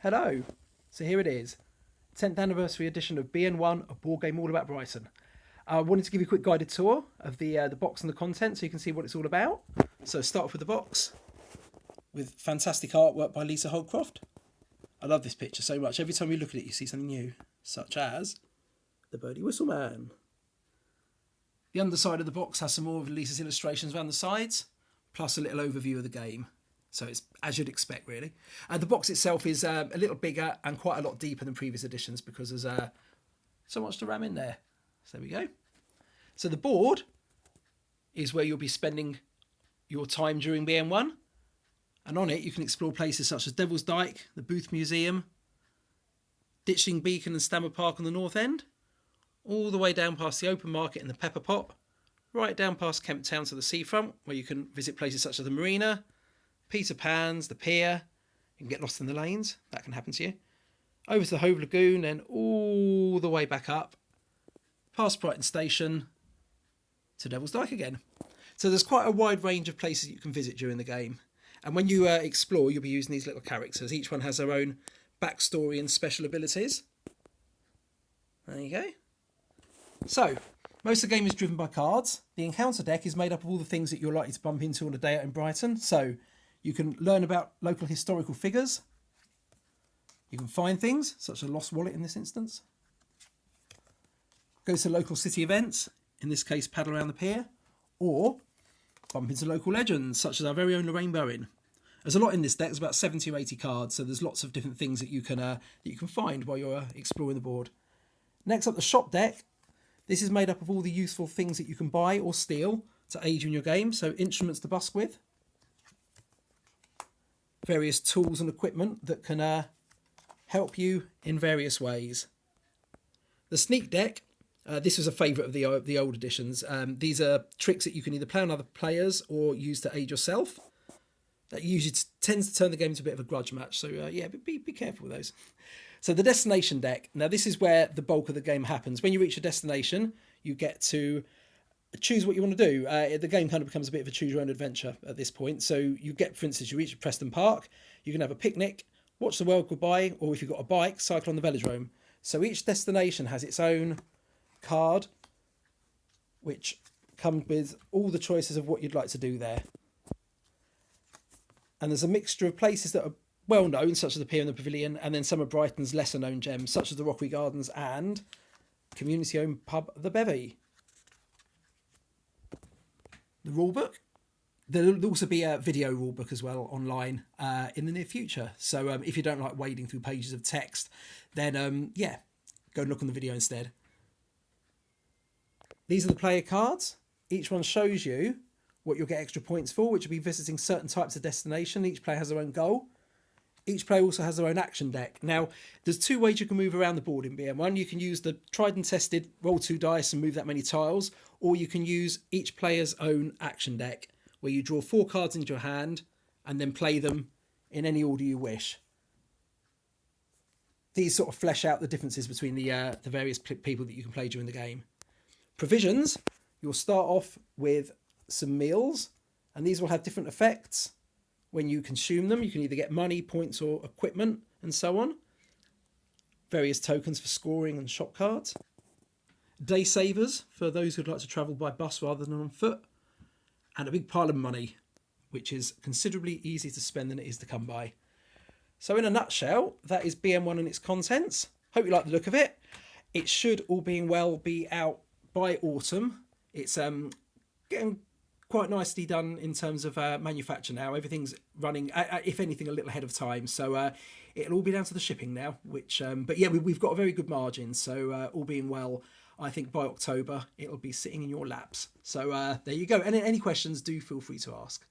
Hello. So here it is, 10th anniversary edition of BN1, a board game all about Brighton. I wanted to give you a quick guided tour of the box and the content so you can see what it's all about. So start off with the box with fantastic artwork by Lisa Holdcroft. I love this picture so much. Every time you look at it, you see something new, such as the Birdie Whistle Man. The underside of the box has some more of Lisa's illustrations around the sides, plus a little overview of the game. So it's as you'd expect, really. The box itself is a little bigger and quite a lot deeper than previous editions because there's so much to ram in there. So there we go. So the board is where you'll be spending your time during BN1. And on it, you can explore places such as Devil's Dyke, the Booth Museum, Ditchling Beacon and Stammer Park on the north end, all the way down past the Open Market and the Pepper Pot, right down past Kemp Town to the seafront, where you can visit places such as the Marina, Peter Pan's, the pier. You can get lost in the lanes. That can happen to you. Over to the Hove Lagoon and all the way back up, past Brighton Station, to Devil's Dyke again. So there's quite a wide range of places you can visit during the game. And when you explore, you'll be using these little characters. Each one has their own backstory and special abilities. There you go. So, most of the game is driven by cards. The encounter deck is made up of all the things that you're likely to bump into on a day out in Brighton. So, you can learn about local historical figures. You can find things, such as a lost wallet in this instance. Go to local city events, in this case paddle around the pier. Or bump into local legends, such as our very own Lorraine Bowen. There's a lot in this deck, there's about 70 or 80 cards, so there's lots of different things that you can find while you're exploring the board. Next up, the shop deck. This is made up of all the useful things that you can buy or steal to aid you in your game, so instruments to busk with, various tools and equipment that can help you in various ways. The sneak deck, this was a favourite of the old editions. These are tricks that you can either play on other players or use to aid yourself. That usually tends to turn the game into a bit of a grudge match, so yeah, be careful with those. So the destination deck, now this is where the bulk of the game happens. When you reach a destination, you get to choose what you want to do. The game kind of becomes a bit of a choose your own adventure at this point. So you get, for instance, you reach Preston Park, you can have a picnic, watch the world go by, or if you've got a bike, cycle on the velodrome. So each destination has its own card, which comes with all the choices of what you'd like to do there. And there's a mixture of places that are well known, such as the pier and the pavilion, and then some of Brighton's lesser known gems, such as the Rockery Gardens and community owned pub The Bevy. The rulebook. There'll also be a video rulebook as well online in the near future. So if you don't like wading through pages of text, then yeah, go and look on the video instead. These are the player cards. Each one shows you what you'll get extra points for, which will be visiting certain types of destination. Each player has their own goal. Each player also has their own action deck. Now, there's two ways you can move around the board in BN1. You can use the tried and tested roll 2 dice and move that many tiles, or you can use each player's own action deck, where you draw 4 cards into your hand and then play them in any order you wish. These sort of flesh out the differences between the various people that you can play during the game. Provisions, you'll start off with some meals, and these will have different effects when you consume them. You can either get money, points, or equipment, and so on. Various tokens for scoring and shop cards. Day savers for those who'd like to travel by bus rather than on foot. And a big pile of money, which is considerably easier to spend than it is to come by. So in a nutshell, that is BN1 and its contents. Hope you like the look of it. It should, all being well, be out by autumn. It's getting quite nicely done in terms of manufacture now. Everything's running, if anything, a little ahead of time. So it'll all be down to the shipping now, which, but yeah, we've got a very good margin. So all being well, I think by October, it'll be sitting in your laps. So there you go. And any questions, do feel free to ask.